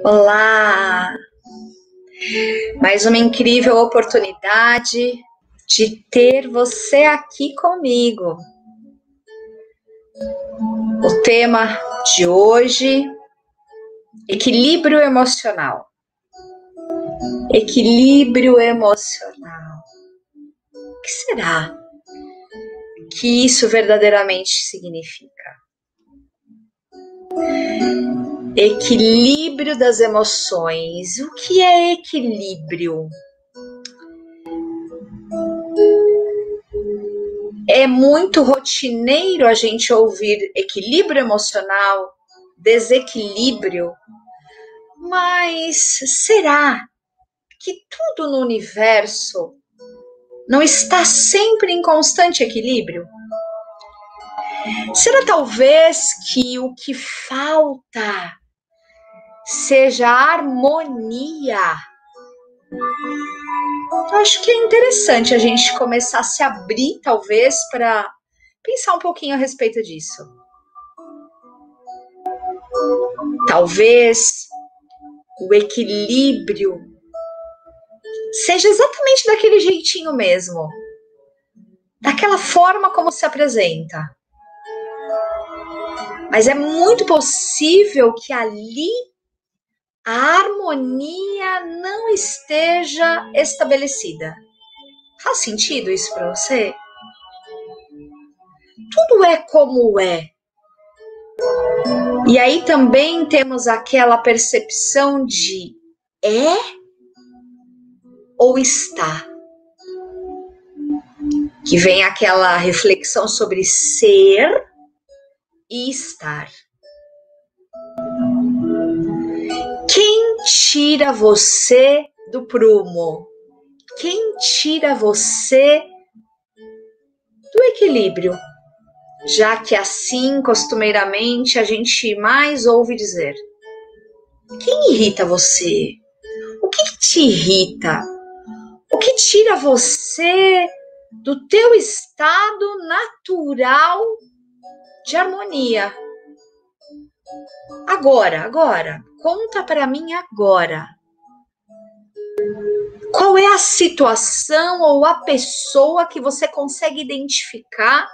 Olá! Mais uma incrível oportunidade de ter você aqui comigo. O tema de hoje: equilíbrio emocional. Equilíbrio emocional. O que será que isso verdadeiramente significa? Equilíbrio das emoções. O que é equilíbrio? É muito rotineiro a gente ouvir equilíbrio emocional, desequilíbrio, mas será que tudo no universo não está sempre em constante equilíbrio? Será talvez que o que falta seja a harmonia? Eu acho que é interessante a gente começar a se abrir, talvez, para pensar um pouquinho a respeito disso. Talvez o equilíbrio seja exatamente daquele jeitinho mesmo, daquela forma como se apresenta. Mas é muito possível que ali a harmonia não esteja estabelecida. Faz sentido isso para você? Tudo é como é. E aí também temos aquela percepção de é ou está. Que vem aquela reflexão sobre ser e estar. Quem tira você do prumo? Quem tira você do equilíbrio? Já que assim, costumeiramente, a gente mais ouve dizer. Quem irrita você? O que te irrita? O que tira você do teu estado natural de harmonia? Agora, conta para mim agora. Qual é a situação ou a pessoa que você consegue identificar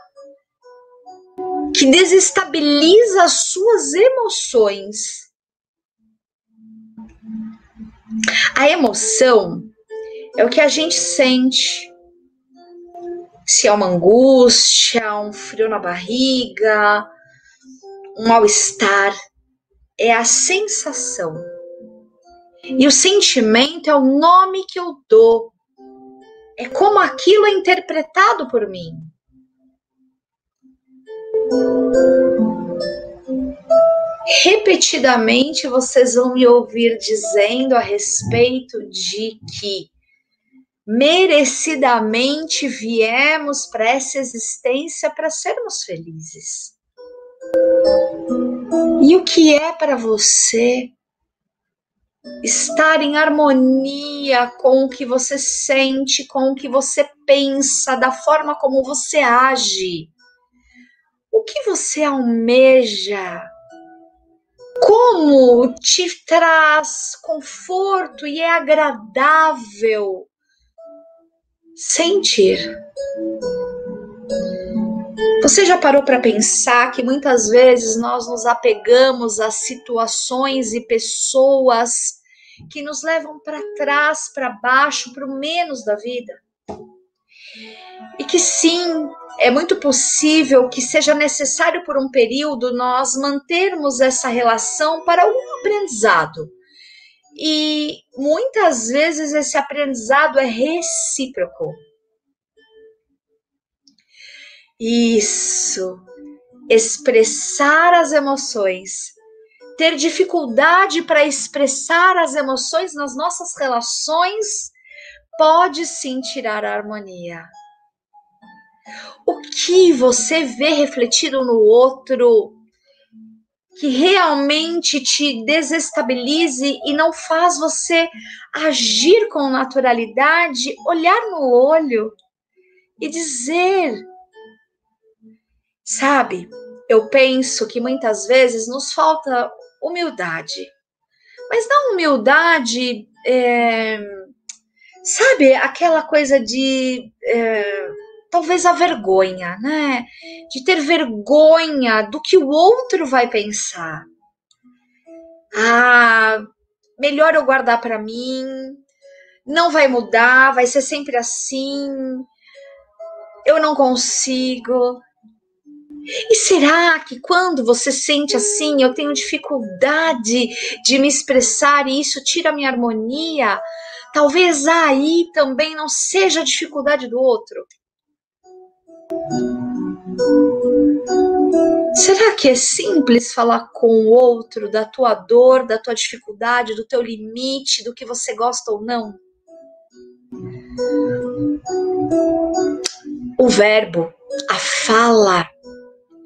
que desestabiliza as suas emoções? A emoção é o que a gente sente. Se é uma angústia, um frio na barriga, um mal-estar, é a sensação. E o sentimento é o nome que eu dou. É como aquilo é interpretado por mim. Repetidamente vocês vão me ouvir dizendo a respeito de que merecidamente viemos para essa existência para sermos felizes. E o que é para você estar em harmonia com o que você sente, com o que você pensa, da forma como você age? O que você almeja? Como te traz conforto e é agradável sentir? Você já parou para pensar que muitas vezes nós nos apegamos a situações e pessoas que nos levam para trás, para baixo, para o menos da vida? E que sim, é muito possível que seja necessário por um período nós mantermos essa relação para algum aprendizado. E muitas vezes esse aprendizado é recíproco. Isso, expressar as emoções, ter dificuldade para expressar as emoções nas nossas relações pode sim tirar a harmonia. O que você vê refletido no outro que realmente te desestabilize e não faz você agir com naturalidade, olhar no olho e dizer, sabe, eu penso que muitas vezes nos falta humildade. Mas na humildade, sabe, aquela coisa de talvez a vergonha, né? De ter vergonha do que o outro vai pensar. Ah, melhor eu guardar para mim, não vai mudar, vai ser sempre assim, eu não consigo. E será que quando você sente assim, eu tenho dificuldade de me expressar e isso tira a minha harmonia? Talvez aí também não seja a dificuldade do outro. Será que é simples falar com o outro da tua dor, da tua dificuldade, do teu limite, do que você gosta ou não? O verbo, a fala,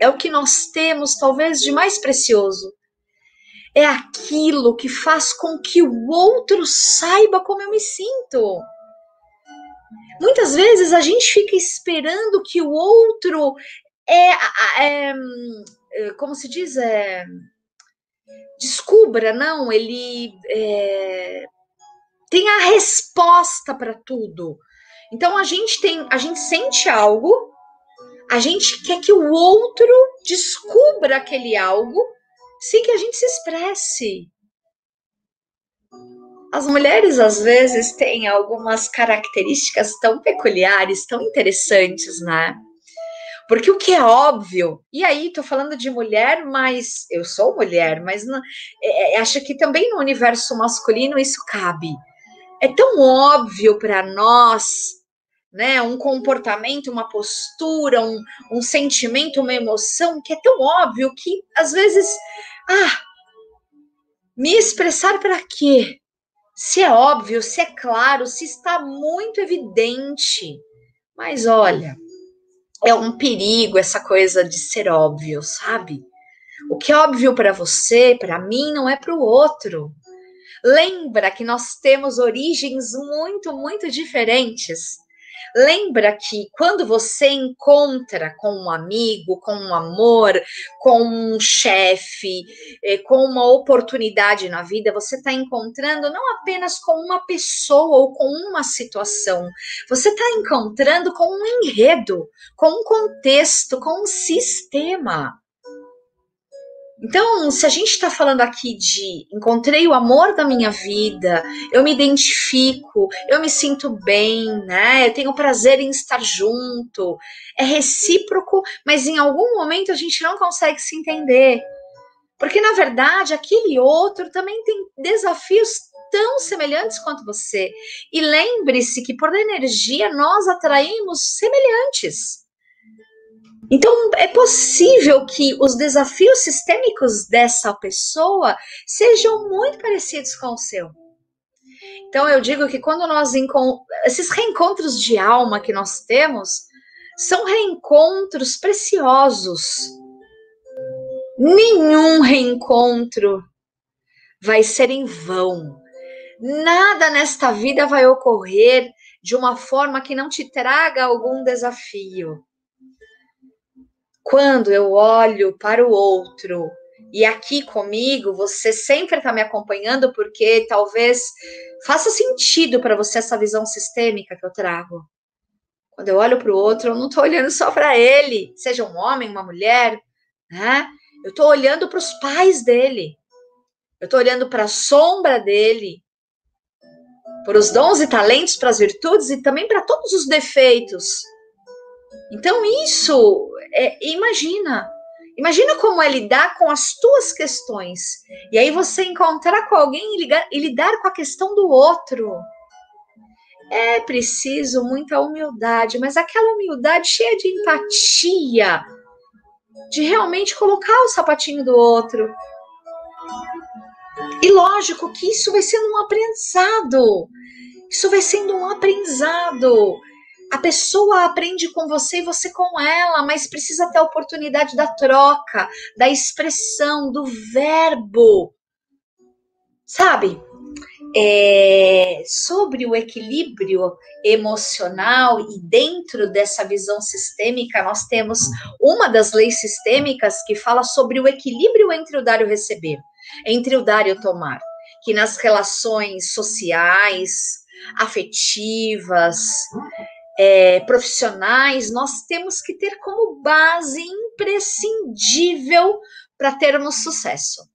é o que nós temos talvez de mais precioso. É aquilo que faz com que o outro saiba como eu me sinto. Muitas vezes a gente fica esperando que o outro como se diz, descubra, não, ele tem a resposta para tudo. Então a gente sente algo, a gente quer que o outro descubra aquele algo sem que a gente se expresse. As mulheres às vezes têm algumas características tão peculiares, tão interessantes, né? Porque o que é óbvio, e aí tô falando de mulher, mas eu sou mulher, mas não, acho que também no universo masculino isso cabe. É tão óbvio para nós, né, um comportamento, uma postura, um sentimento, uma emoção, que é tão óbvio que às vezes, me expressar para quê? Se é óbvio, se é claro, se está muito evidente. Mas olha, é um perigo essa coisa de ser óbvio, sabe? O que é óbvio para você, para mim, não é para o outro. Lembra que nós temos origens muito, muito diferentes. Lembra que quando você encontra com um amigo, com um amor, com um chefe, com uma oportunidade na vida, você está encontrando não apenas com uma pessoa ou com uma situação, você está encontrando com um enredo, com um contexto, com um sistema. Então, se a gente está falando aqui de encontrei o amor da minha vida, eu me identifico, eu me sinto bem, né? Eu tenho prazer em estar junto, é recíproco, mas em algum momento a gente não consegue se entender. Porque, na verdade, aquele outro também tem desafios tão semelhantes quanto você. E lembre-se que, por energia, nós atraímos semelhantes. Então, é possível que os desafios sistêmicos dessa pessoa sejam muito parecidos com o seu. Então, eu digo que quando nós esses reencontros de alma que nós temos são reencontros preciosos. Nenhum reencontro vai ser em vão. Nada nesta vida vai ocorrer de uma forma que não te traga algum desafio. Quando eu olho para o outro e aqui comigo, você sempre está me acompanhando porque talvez faça sentido para você essa visão sistêmica que eu trago. Quando eu olho para o outro, eu não estou olhando só para ele, seja um homem, uma mulher, né? Eu estou olhando para os pais dele, eu estou olhando para a sombra dele, para os dons e talentos, para as virtudes e também para todos os defeitos. Então isso, imagina como é lidar com as tuas questões. E aí você encontrar com alguém e lidar com a questão do outro. É preciso muita humildade, mas aquela humildade cheia de empatia, de realmente colocar o sapatinho do outro. E lógico que isso vai sendo um aprendizado. Isso vai sendo um aprendizado. A pessoa aprende com você e você com ela, mas precisa ter a oportunidade da troca, da expressão, do verbo. Sabe? Sobre o equilíbrio emocional e dentro dessa visão sistêmica, nós temos uma das leis sistêmicas que fala sobre o equilíbrio entre o dar e o receber, entre o dar e o tomar. que nas relações sociais, afetivas, profissionais, nós temos que ter como base imprescindível para termos sucesso.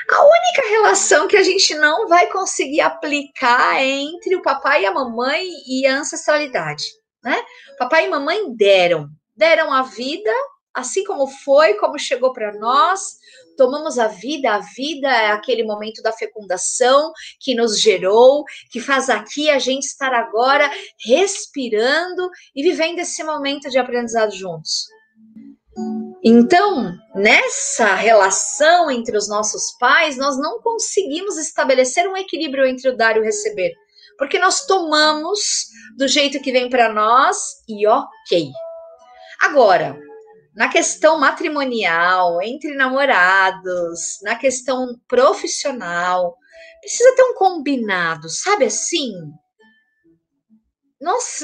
A única relação que a gente não vai conseguir aplicar é entre o papai e a mamãe e a ancestralidade, né? Papai e mamãe deram a vida, assim como foi, como chegou para nós, tomamos a vida é aquele momento da fecundação que nos gerou, que faz aqui a gente estar agora respirando e vivendo esse momento de aprendizado juntos. Então, nessa relação entre os nossos pais, nós não conseguimos estabelecer um equilíbrio entre o dar e o receber, porque nós tomamos do jeito que vem para nós e ok. Agora, na questão matrimonial, entre namorados, na questão profissional, precisa ter um combinado, sabe assim? Nós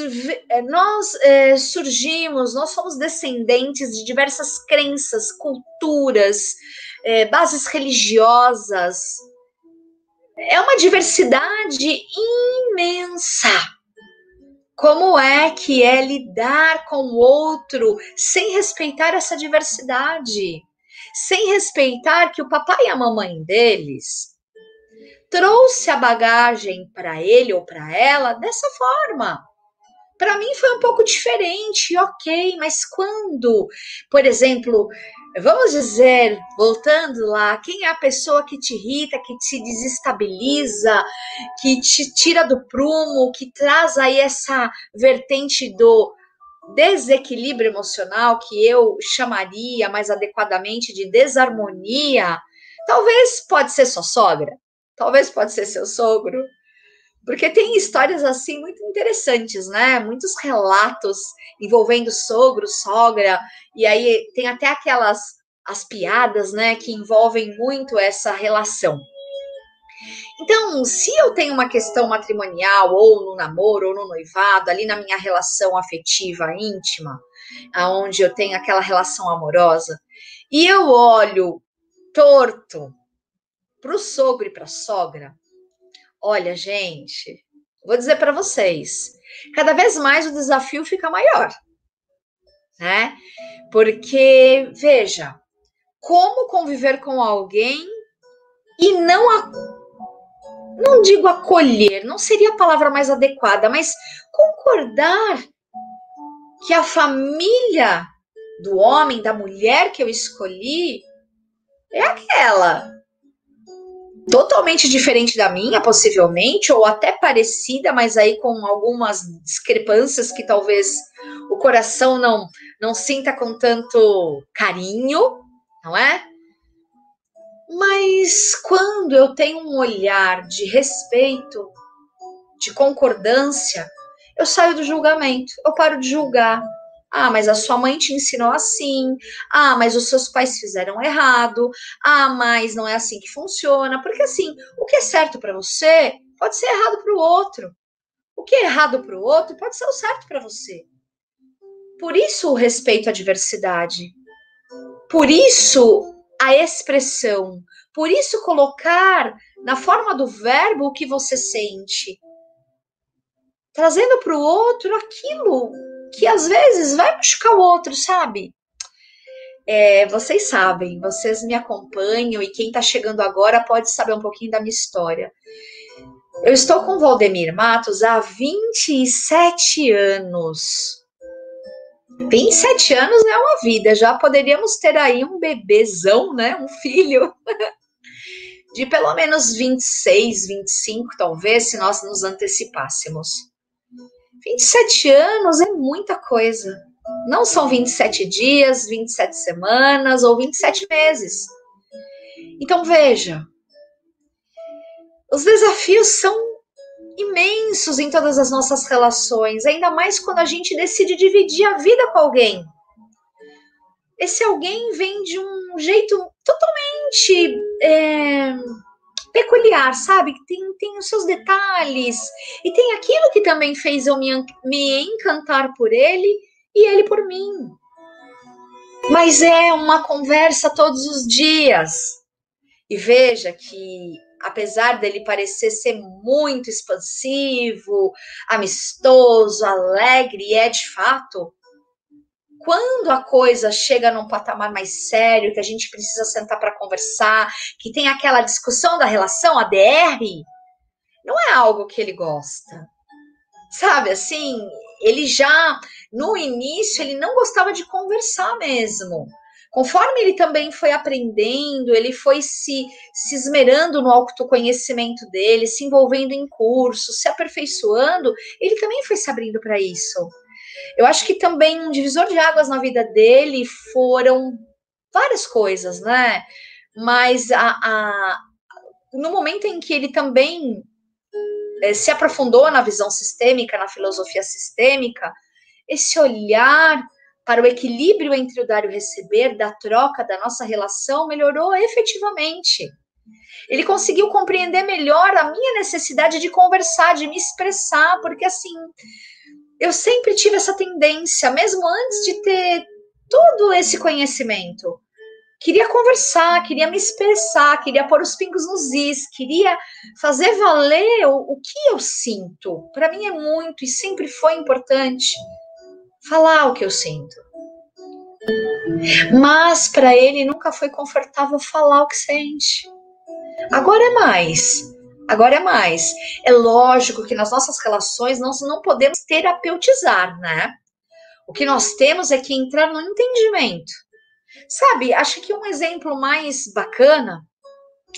surgimos, nós somos descendentes de diversas crenças, culturas, bases religiosas. É uma diversidade imensa. Como é que é lidar com o outro sem respeitar essa diversidade? Sem respeitar que o papai e a mamãe deles trouxe a bagagem para ele ou para ela dessa forma. Para mim foi um pouco diferente, ok, mas quando, por exemplo, vamos dizer, voltando lá, quem é a pessoa que te irrita, que te desestabiliza, que te tira do prumo, que traz aí essa vertente do desequilíbrio emocional, que eu chamaria mais adequadamente de desarmonia? Talvez pode ser sua sogra, talvez pode ser seu sogro, porque tem histórias assim muito interessantes, né? Muitos relatos envolvendo sogro, sogra, e aí tem até as piadas, né, que envolvem muito essa relação. Então, se eu tenho uma questão matrimonial, ou no namoro, ou no noivado, ali na minha relação afetiva íntima, aonde eu tenho aquela relação amorosa, e eu olho torto para o sogro e para a sogra, olha, gente, vou dizer para vocês, cada vez mais o desafio fica maior, né? Porque, veja, como conviver com alguém e não digo acolher, não seria a palavra mais adequada, mas concordar que a família do homem, da mulher que eu escolhi, é aquela. Totalmente diferente da minha, possivelmente, ou até parecida, mas aí com algumas discrepâncias que talvez o coração não sinta com tanto carinho, não é? Mas quando eu tenho um olhar de respeito, de concordância, eu saio do julgamento, eu paro de julgar. Ah, mas a sua mãe te ensinou assim. Ah, mas os seus pais fizeram errado. Ah, mas não é assim que funciona. Porque assim, o que é certo para você pode ser errado para o outro. O que é errado para o outro pode ser o certo para você. Por isso o respeito à diversidade. Por isso a expressão. Por isso colocar na forma do verbo o que você sente. Trazendo para o outro aquilo que às vezes vai machucar o outro, sabe? Vocês sabem, vocês me acompanham e quem está chegando agora pode saber um pouquinho da minha história. Eu estou com o Valdemir Matos há 27 anos. 27 anos é uma vida, já poderíamos ter aí um bebezão, né? Um filho de pelo menos 26, 25, talvez, se nós nos antecipássemos. 27 anos é muita coisa. Não são 27 dias, 27 semanas ou 27 meses. Então, veja, os desafios são imensos em todas as nossas relações, ainda mais quando a gente decide dividir a vida com alguém. Esse alguém vem de um jeito totalmente peculiar, sabe? Tem os seus detalhes, e tem aquilo que também fez eu me encantar por ele e ele por mim. Mas é uma conversa todos os dias. E veja que apesar dele parecer ser muito expansivo, amistoso, alegre, e é de fato, quando a coisa chega num patamar mais sério, que a gente precisa sentar para conversar, que tem aquela discussão da relação, a DR, não é algo que ele gosta. Sabe, assim, ele já, no início, ele não gostava de conversar mesmo. Conforme ele também foi aprendendo, ele foi se esmerando no autoconhecimento dele, se envolvendo em cursos, se aperfeiçoando, ele também foi se abrindo para isso. Eu acho que também um divisor de águas na vida dele foram várias coisas, né? Mas no momento em que ele também se aprofundou na visão sistêmica, na filosofia sistêmica, esse olhar para o equilíbrio entre o dar e o receber, da troca, da nossa relação, melhorou efetivamente. Ele conseguiu compreender melhor a minha necessidade de conversar, de me expressar, porque assim, eu sempre tive essa tendência, mesmo antes de ter todo esse conhecimento. Queria conversar, queria me expressar, queria pôr os pingos nos is, queria fazer valer o que eu sinto. Para mim é muito e sempre foi importante falar o que eu sinto. Mas para ele nunca foi confortável falar o que sente. Agora é mais. Agora é mais. É lógico que nas nossas relações nós não podemos terapeutizar, né? O que nós temos é que entrar no entendimento. Sabe, acho que um exemplo mais bacana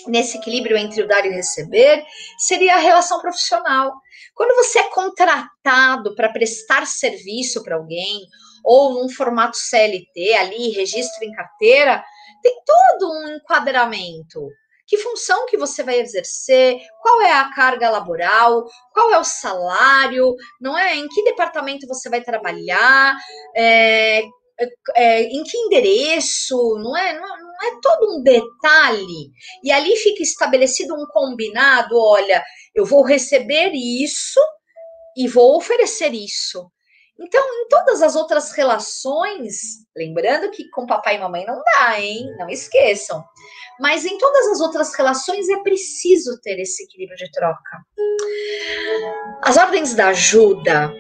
nesse equilíbrio entre o dar e o receber seria a relação profissional. Quando você é contratado para prestar serviço para alguém, ou num formato CLT, ali, registro em carteira, tem todo um enquadramento. Que função que você vai exercer, qual é a carga laboral, qual é o salário, não é? Em que departamento você vai trabalhar, em que endereço, não é todo um detalhe. E ali fica estabelecido um combinado, olha, eu vou receber isso e vou oferecer isso. Então, em todas as outras relações, lembrando que com papai e mamãe não dá, hein? Não esqueçam. Mas em todas as outras relações é preciso ter esse equilíbrio de troca. As ordens da ajuda,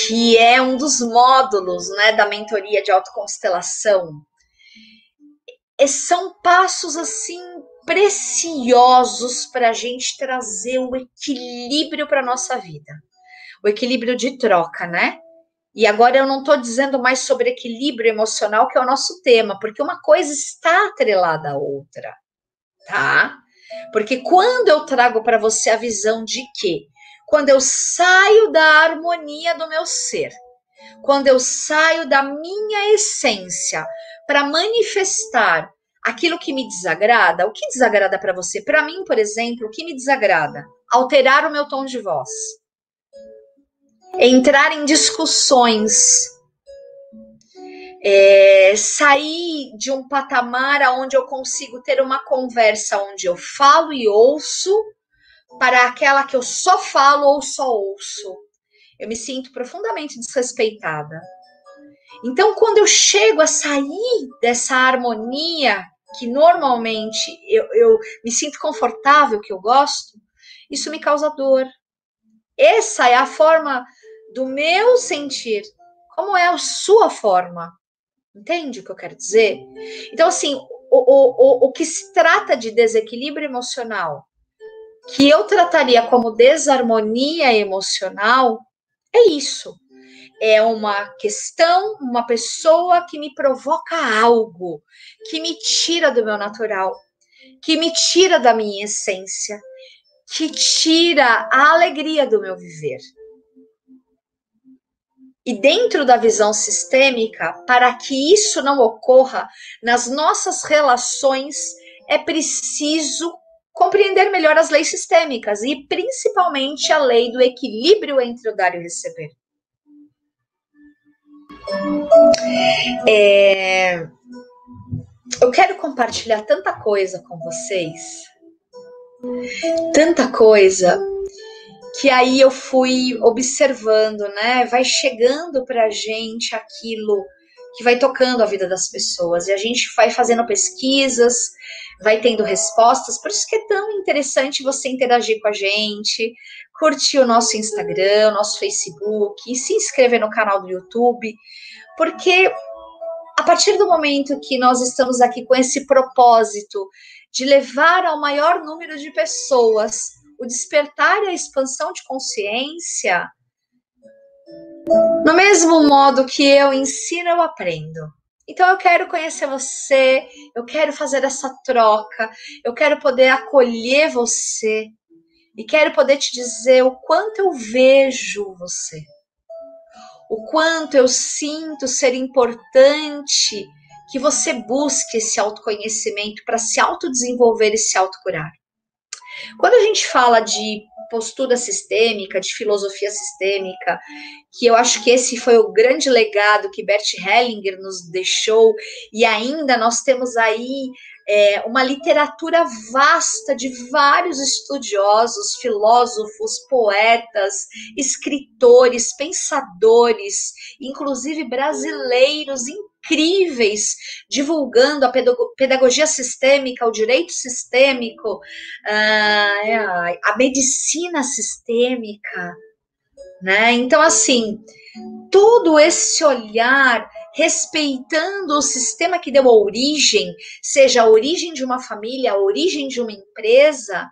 que é um dos módulos, né, da mentoria de autoconstelação, são passos assim preciosos para a gente trazer o equilíbrio para a nossa vida. O equilíbrio de troca, né? E agora eu não estou dizendo mais sobre equilíbrio emocional, que é o nosso tema, porque uma coisa está atrelada à outra, tá? Porque quando eu trago para você a visão de que quando eu saio da harmonia do meu ser, quando eu saio da minha essência para manifestar aquilo que me desagrada, o que desagrada para você? Para mim, por exemplo, o que me desagrada? Alterar o meu tom de voz. Entrar em discussões, sair de um patamar onde eu consigo ter uma conversa onde eu falo e ouço, para aquela que eu só falo ou só ouço. Eu me sinto profundamente desrespeitada. Então, quando eu chego a sair dessa harmonia, que normalmente eu me sinto confortável, que eu gosto, isso me causa dor. Essa é a forma do meu sentir. Como é a sua forma? Entende o que eu quero dizer? Então, assim, o que se trata de desequilíbrio emocional, que eu trataria como desarmonia emocional, é isso. É uma questão, uma pessoa que me provoca algo, que me tira do meu natural, que me tira da minha essência, que tira a alegria do meu viver. E dentro da visão sistêmica, para que isso não ocorra nas nossas relações, é preciso compreender melhor as leis sistêmicas e principalmente a lei do equilíbrio entre o dar e o receber. Eu quero compartilhar tanta coisa com vocês, tanta coisa, que aí eu fui observando, né? Vai chegando pra gente aquilo que vai tocando a vida das pessoas. E a gente vai fazendo pesquisas, vai tendo respostas. Por isso que é tão interessante você interagir com a gente, curtir o nosso Instagram, o nosso Facebook, e se inscrever no canal do YouTube, porque a partir do momento que nós estamos aqui com esse propósito de levar ao maior número de pessoas o despertar e a expansão de consciência, no mesmo modo que eu ensino, eu aprendo. Então eu quero conhecer você, eu quero fazer essa troca, eu quero poder acolher você e quero poder te dizer o quanto eu vejo você, o quanto eu sinto ser importante que você busque esse autoconhecimento para se autodesenvolver e se autocurar. Quando a gente fala de postura sistêmica, de filosofia sistêmica, que eu acho que esse foi o grande legado que Bert Hellinger nos deixou, e ainda nós temos aí uma literatura vasta de vários estudiosos, filósofos, poetas, escritores, pensadores, inclusive brasileiros incríveis, divulgando a pedagogia sistêmica, o direito sistêmico, a medicina sistêmica, né? Então, assim, todo esse olhar respeitando o sistema que deu a origem, seja a origem de uma família, a origem de uma empresa,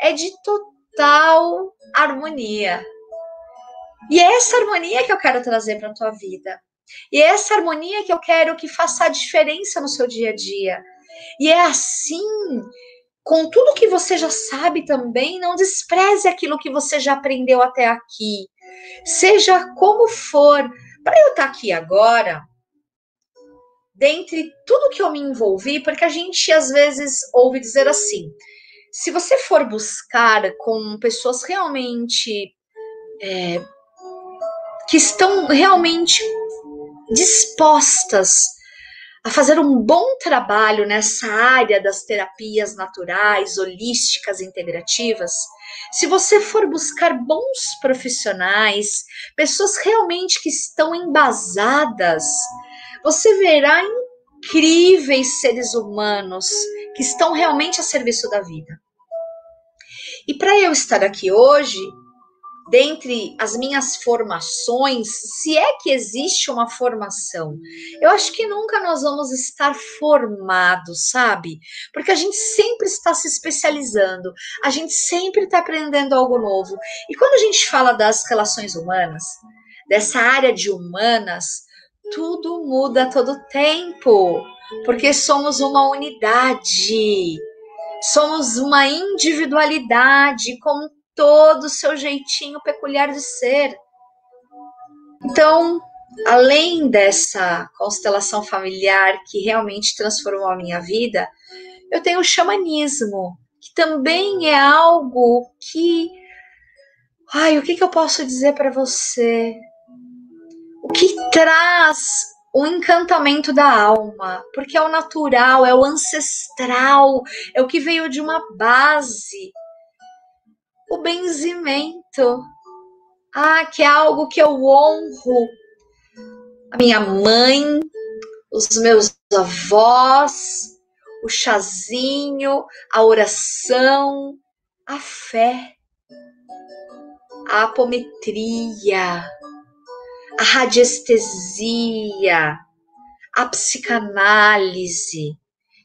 é de total harmonia. E é essa harmonia que eu quero trazer para a tua vida. E é essa harmonia que eu quero que faça a diferença no seu dia a dia. E é assim, com tudo que você já sabe também, não despreze aquilo que você já aprendeu até aqui. Seja como for, para eu estar aqui agora, dentre tudo que eu me envolvi, porque a gente às vezes ouve dizer assim, se você for buscar com pessoas realmente que estão realmente dispostas a fazer um bom trabalho nessa área das terapias naturais, holísticas, integrativas, se você for buscar bons profissionais, pessoas realmente que estão embasadas, você verá incríveis seres humanos que estão realmente a serviço da vida. E para eu estar aqui hoje, dentre as minhas formações, se é que existe uma formação, eu acho que nunca nós vamos estar formados, sabe? Porque a gente sempre está se especializando, a gente sempre está aprendendo algo novo. E quando a gente fala das relações humanas, dessa área de humanas, tudo muda a todo tempo, porque somos uma unidade, somos uma individualidade com todo o seu jeitinho peculiar de ser. Então, além dessa constelação familiar que realmente transformou a minha vida, eu tenho o xamanismo, que também é algo que... o que eu posso dizer para você? O que traz o encantamento da alma, porque é o natural, é o ancestral, é o que veio de uma base. O benzimento, que é algo que eu honro. A minha mãe, os meus avós, o chazinho, a oração, a fé, a apometria, a radiestesia, a psicanálise.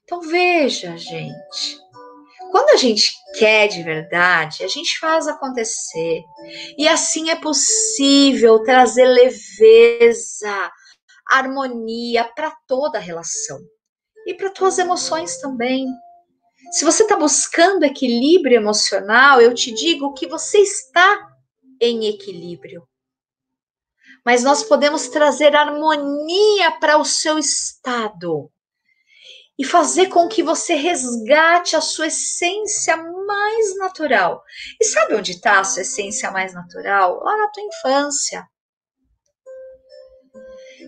Então veja, gente, quando a gente quer de verdade, a gente faz acontecer. E assim é possível trazer leveza, harmonia para toda a relação. E para tuas emoções também. Se você está buscando equilíbrio emocional, eu te digo que você está em equilíbrio. Mas nós podemos trazer harmonia para o seu estado e fazer com que você resgate a sua essência mais natural. E sabe onde está a sua essência mais natural? Lá na tua infância.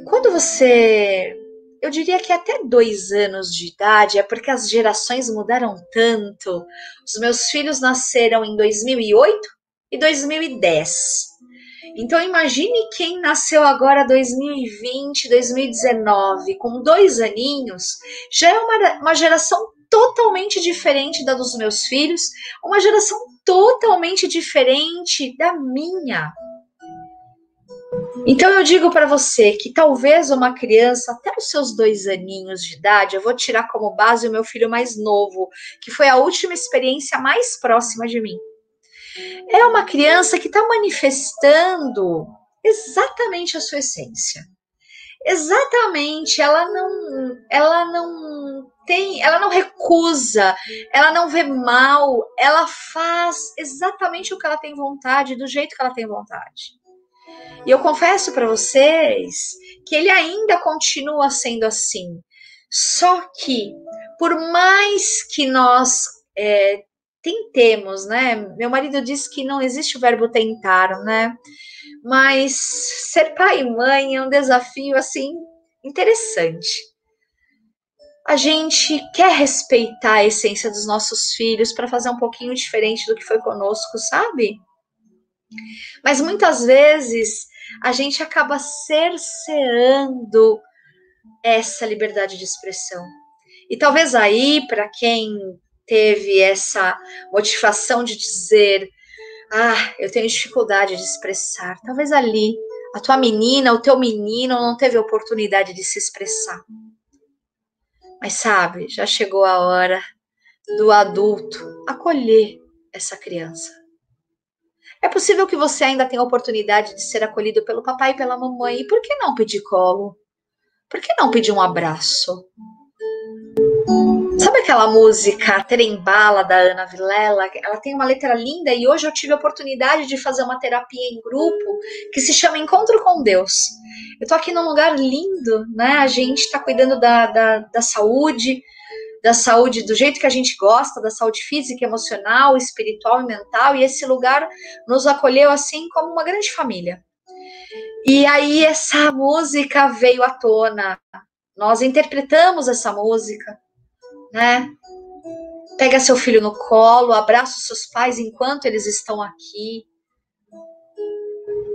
Quando você... Eu diria que até 2 anos de idade, é porque as gerações mudaram tanto. Os meus filhos nasceram em 2008 e 2010. Então imagine quem nasceu agora 2020, 2019, com 2 aninhos, já é uma geração totalmente diferente da dos meus filhos, uma geração totalmente diferente da minha. Então eu digo para você que talvez uma criança até os seus 2 aninhos de idade, eu vou tirar como base o meu filho mais novo, que foi a última experiência mais próxima de mim. É uma criança que está manifestando exatamente a sua essência. Exatamente, ela não recusa, ela não vê mal, ela faz exatamente o que ela tem vontade, do jeito que ela tem vontade. E eu confesso para vocês que ele ainda continua sendo assim. Só que, por mais que nós tentemos, né? Meu marido diz que não existe o verbo tentar, né? Mas ser pai e mãe é um desafio, assim, interessante. A gente quer respeitar a essência dos nossos filhos para fazer um pouquinho diferente do que foi conosco, sabe? Mas muitas vezes a gente acaba cerceando essa liberdade de expressão. E talvez aí, para quem teve essa motivação de dizer, eu tenho dificuldade de expressar, talvez ali a tua menina, o teu menino não teve oportunidade de se expressar. Mas sabe, já chegou a hora do adulto acolher essa criança. É possível que você ainda tenha a oportunidade de ser acolhido pelo papai e pela mamãe. E por que não pedir colo? Por que não pedir um abraço? Sabe aquela música Trem-Bala da Ana Vilela? Ela tem uma letra linda e hoje eu tive a oportunidade de fazer uma terapia em grupo que se chama Encontro com Deus. Eu tô aqui num lugar lindo, né? A gente tá cuidando da saúde do jeito que a gente gosta, da saúde física, emocional, espiritual e mental, e esse lugar nos acolheu assim como uma grande família. E aí essa música veio à tona, nós interpretamos essa música, né? Pega seu filho no colo, abraça os seus pais enquanto eles estão aqui.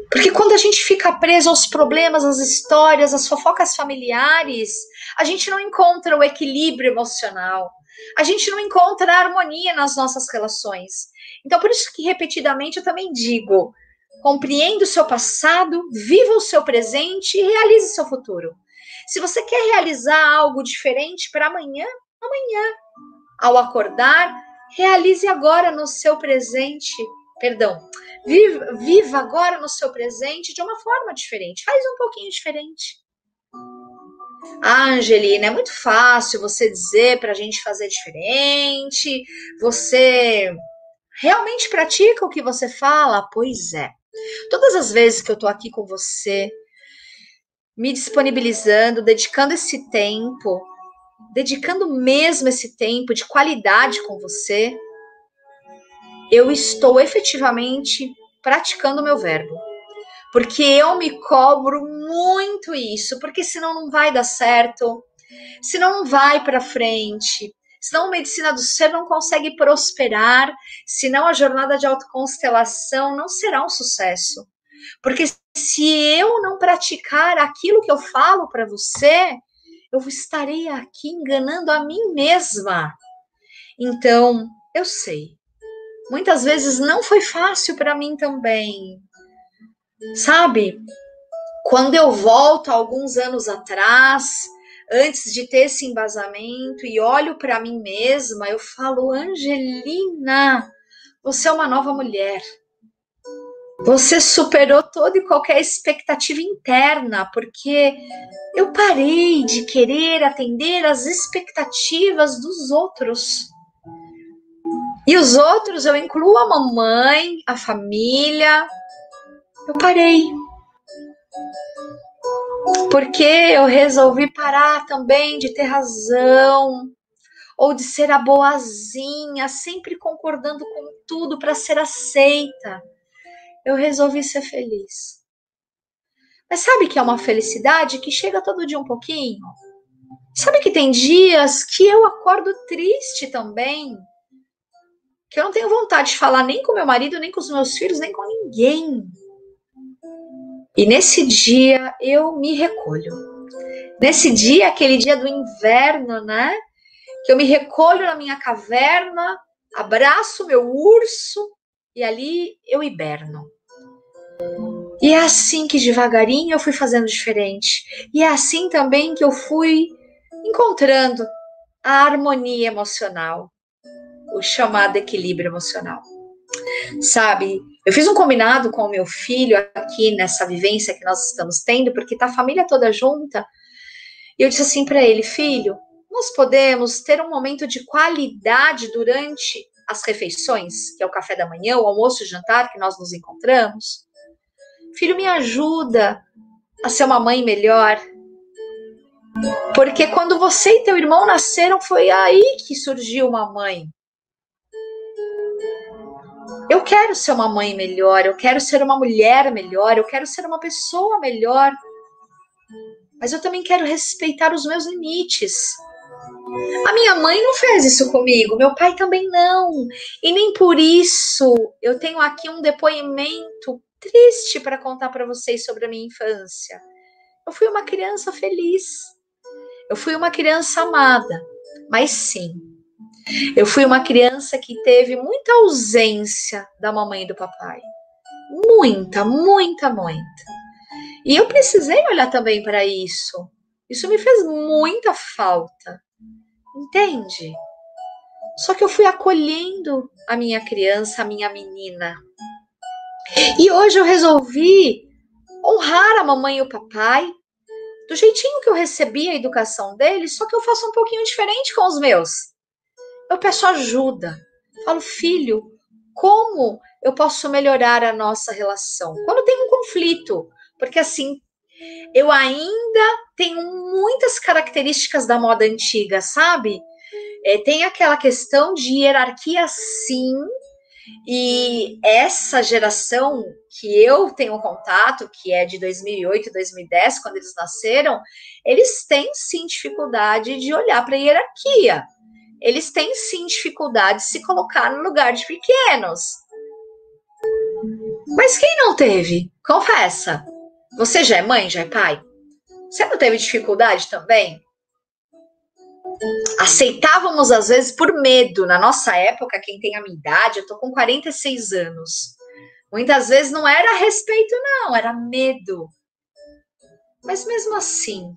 Porque quando a gente fica preso aos problemas, às histórias, às fofocas familiares, a gente não encontra o equilíbrio emocional. A gente não encontra a harmonia nas nossas relações. Então, por isso que repetidamente eu também digo, compreenda o seu passado, viva o seu presente e realize seu futuro. Se você quer realizar algo diferente para amanhã, ao acordar, realize agora no seu presente, viva agora no seu presente de uma forma diferente, faz um pouquinho diferente. Angelina, é muito fácil você dizer para a gente fazer diferente, você realmente pratica o que você fala? Pois é. Todas as vezes que eu tô aqui com você, me disponibilizando, dedicando mesmo esse tempo de qualidade com você, eu estou efetivamente praticando o meu verbo. Porque eu me cobro muito isso, porque senão não vai dar certo, senão não vai para frente, senão a medicina do ser não consegue prosperar, senão a jornada de autoconstelação não será um sucesso. Porque se eu não praticar aquilo que eu falo para você, eu estarei aqui enganando a mim mesma. Então, eu sei. Muitas vezes não foi fácil para mim também. Sabe? Quando eu volto alguns anos atrás, antes de ter esse embasamento e olho para mim mesma, eu falo, Angelina, você é uma nova mulher. Você superou toda e qualquer expectativa interna, porque eu parei de querer atender às expectativas dos outros. E os outros, eu incluo a mamãe, a família. Eu parei. Porque eu resolvi parar também de ter razão, ou de ser a boazinha, sempre concordando com tudo para ser aceita. Eu resolvi ser feliz. Mas sabe que é uma felicidade que chega todo dia um pouquinho? Sabe que tem dias que eu acordo triste também? Que eu não tenho vontade de falar nem com meu marido, nem com os meus filhos, nem com ninguém. E nesse dia eu me recolho. Nesse dia, aquele dia do inverno, né? Que eu me recolho na minha caverna, abraço meu urso e ali eu hiberno. E é assim que devagarinho eu fui fazendo diferente. E é assim também que eu fui encontrando a harmonia emocional, o chamado equilíbrio emocional. Sabe, eu fiz um combinado com o meu filho aqui nessa vivência que nós estamos tendo, porque tá a família toda junta, e eu disse assim para ele: filho, nós podemos ter um momento de qualidade durante as refeições, que é o café da manhã, o almoço e o jantar, que nós nos encontramos? Filho, me ajuda a ser uma mãe melhor, porque quando você e teu irmão nasceram, foi aí que surgiu uma mãe. Eu quero ser uma mãe melhor, eu quero ser uma mulher melhor, eu quero ser uma pessoa melhor, mas eu também quero respeitar os meus limites. A minha mãe não fez isso comigo, meu pai também não, e nem por isso eu tenho aqui um depoimento triste para contar para vocês sobre a minha infância. Eu fui uma criança feliz, eu fui uma criança amada, mas sim, eu fui uma criança que teve muita ausência da mamãe e do papai. Muita, muita, muita. E eu precisei olhar também para isso. Isso me fez muita falta. Entende? Só que eu fui acolhendo a minha criança, a minha menina. E hoje eu resolvi honrar a mamãe e o papai do jeitinho que eu recebi a educação deles, só que eu faço um pouquinho diferente com os meus. Eu peço ajuda. Falo: filho, como eu posso melhorar a nossa relação? Quando tem um conflito, porque assim, eu ainda tenho muitas características da moda antiga, sabe? Tem aquela questão de hierarquia, sim, e essa geração que eu tenho contato, que é de 2008, 2010, quando eles nasceram, eles têm sim dificuldade de olhar para a hierarquia. Eles têm sim dificuldade de se colocar no lugar de pequenos. Mas quem não teve? Confessa. Você já é mãe, já é pai? Você não teve dificuldade também? Aceitávamos às vezes por medo. Na nossa época, quem tem a minha idade, eu tô com 46 anos. Muitas vezes não era respeito, não, era medo. Mas mesmo assim,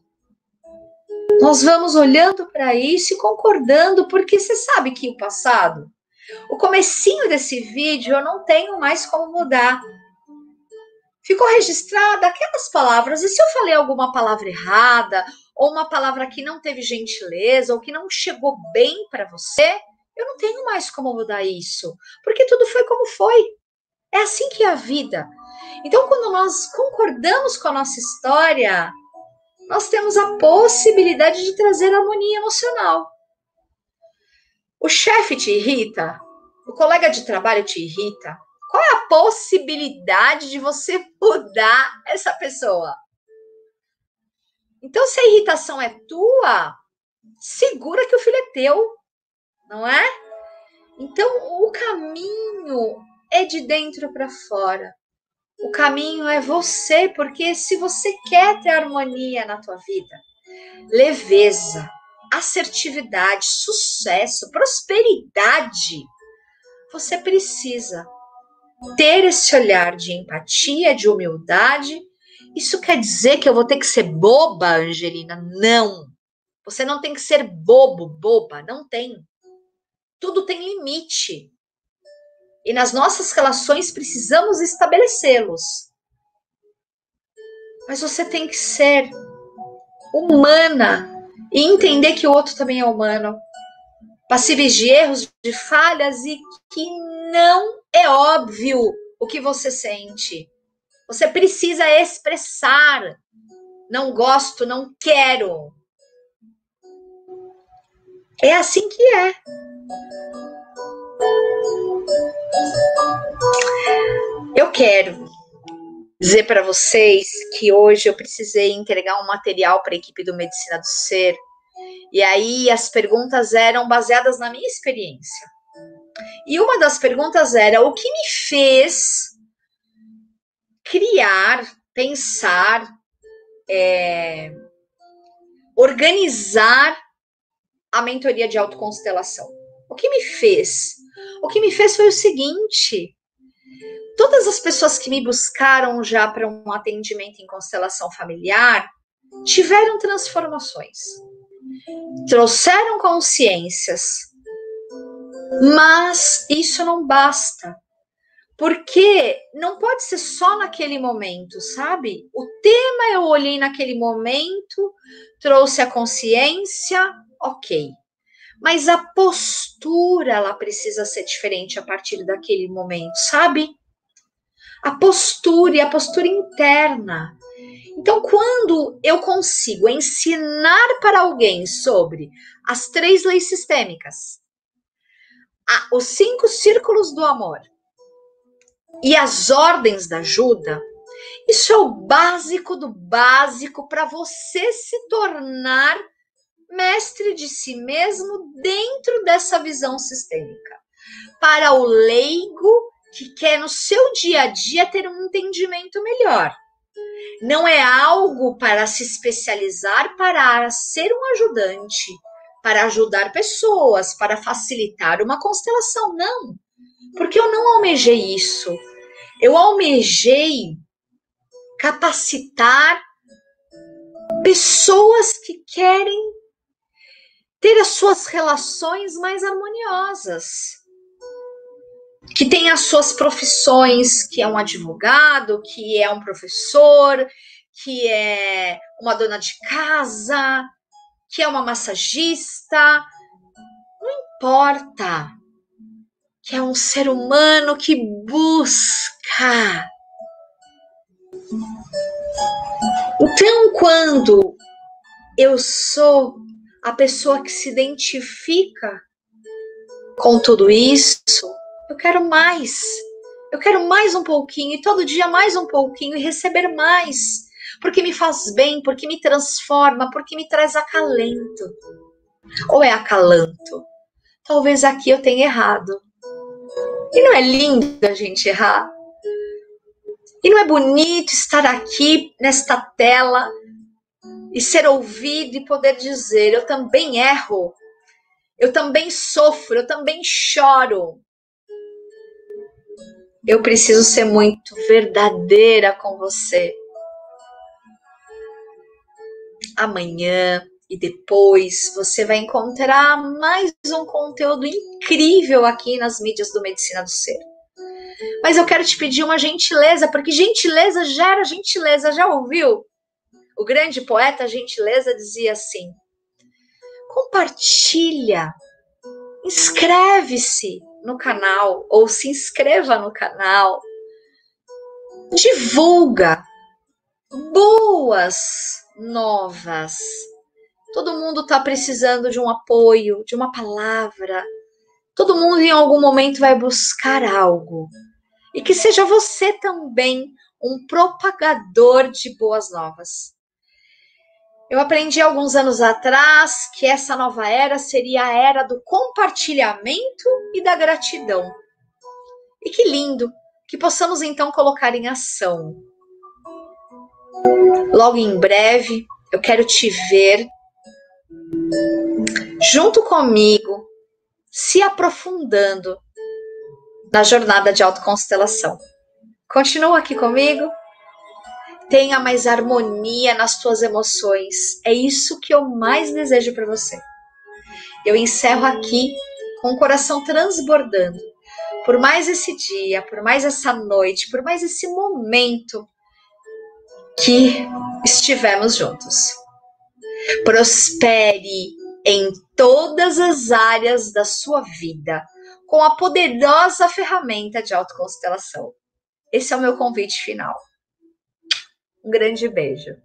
nós vamos olhando para isso e concordando, porque você sabe que o passado, o comecinho desse vídeo, eu não tenho mais como mudar. Ficou registrada aquelas palavras, e se eu falei alguma palavra errada, ou uma palavra que não teve gentileza, ou que não chegou bem para você, eu não tenho mais como mudar isso, porque tudo foi como foi. É assim que é a vida. Então, quando nós concordamos com a nossa história, nós temos a possibilidade de trazer harmonia emocional. O chefe te irrita? O colega de trabalho te irrita? Qual é a possibilidade de você mudar essa pessoa? Então, se a irritação é tua, segura que o filho é teu, não é? Então, o caminho é de dentro para fora. O caminho é você, porque se você quer ter harmonia na tua vida, leveza, assertividade, sucesso, prosperidade, você precisa ter esse olhar de empatia, de humildade. Isso quer dizer que eu vou ter que ser boba, Angelina? Não. Você não tem que ser bobo, boba, não tem. Tudo tem limite. E nas nossas relações precisamos estabelecê-los. Mas você tem que ser humana e entender que o outro também é humano, passíveis de erros, de falhas, e que não é óbvio o que você sente. Você precisa expressar: não gosto, não quero. É assim que é. Eu quero dizer para vocês que hoje eu precisei entregar um material para a equipe do Medicina do Ser. E aí as perguntas eram baseadas na minha experiência. E uma das perguntas era: o que me fez criar, pensar, organizar a mentoria de autoconstelação. O que me fez? O que me fez foi o seguinte: todas as pessoas que me buscaram já para um atendimento em constelação familiar tiveram transformações, trouxeram consciências, mas isso não basta, porque não pode ser só naquele momento, sabe? O tema eu olhei naquele momento, trouxe a consciência, ok. Mas a postura, ela precisa ser diferente a partir daquele momento, sabe? A postura e a postura interna. Então, quando eu consigo ensinar para alguém sobre as 3 leis sistêmicas, os 5 círculos do amor e as ordens da ajuda, isso é o básico do básico para você se tornar mestre de si mesmo dentro dessa visão sistêmica. Para o leigo que quer no seu dia a dia ter um entendimento melhor. Não é algo para se especializar, para ser um ajudante, para ajudar pessoas, para facilitar uma constelação, não. Porque eu não almejei isso. Eu almejei capacitar pessoas que querem ter as suas relações mais harmoniosas, que tem as suas profissões, que é um advogado, que é um professor, que é uma dona de casa, que é uma massagista, não importa, que é um ser humano que busca. Então, quando eu sou a pessoa que se identifica com tudo isso, eu quero mais um pouquinho, e todo dia mais um pouquinho, e receber mais, porque me faz bem, porque me transforma, porque me traz acalento. Ou é acalanto? Talvez aqui eu tenha errado. E não é lindo a gente errar? E não é bonito estar aqui nesta tela e ser ouvido e poder dizer: eu também erro, eu também sofro, eu também choro. Eu preciso ser muito verdadeira com você. Amanhã e depois você vai encontrar mais um conteúdo incrível aqui nas mídias do Medicina do Ser. Mas eu quero te pedir uma gentileza, porque gentileza gera gentileza, já ouviu? O grande poeta Gentileza dizia assim: compartilha, inscreve-se no canal, ou se inscreva no canal, divulga boas novas. Todo mundo está precisando de um apoio, de uma palavra. Todo mundo em algum momento vai buscar algo. E que seja você também um propagador de boas novas. Eu aprendi alguns anos atrás que essa nova era seria a era do compartilhamento e da gratidão. E que lindo que possamos então colocar em ação. Logo em breve, eu quero te ver junto comigo, se aprofundando na jornada de autoconstelação. Continua aqui comigo? Tenha mais harmonia nas tuas emoções. É isso que eu mais desejo para você. Eu encerro aqui com o coração transbordando por mais esse dia, por mais essa noite, por mais esse momento que estivemos juntos. Prospere em todas as áreas da sua vida com a poderosa ferramenta de autoconstelação. Esse é o meu convite final. Um grande beijo.